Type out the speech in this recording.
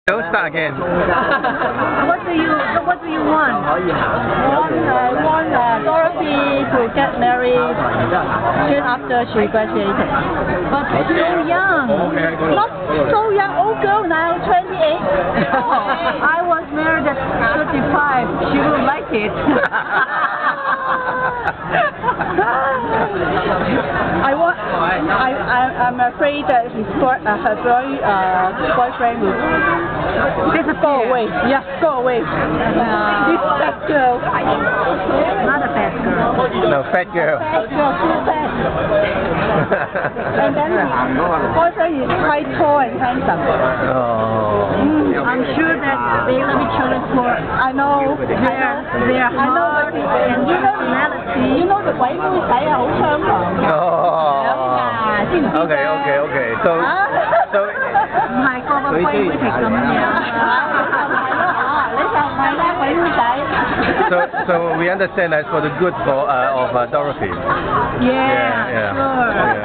Don't start again. What do you want? I want Dorothy to get married soon after she graduated. But so young. Not so young. Old girl now, 28. I was married at 35. She will like it. I'm afraid that her boyfriend will go away. Yeah, go away. This bad girl. Not a bad girl. No, fat girl. Fat girl, too fat. And then the boyfriend is quite tall and handsome. Oh. I'm sure that they love each other for, I know, their heart and personality. You know the 鬼妹仔啊，好香港嘅。Oh. 知唔知啫 Okay. So 唔係個個龜妹係咁樣啊！你就唔係啦，鬼妹仔。so we understand that's for the good of Dorothy. Yeah, sure.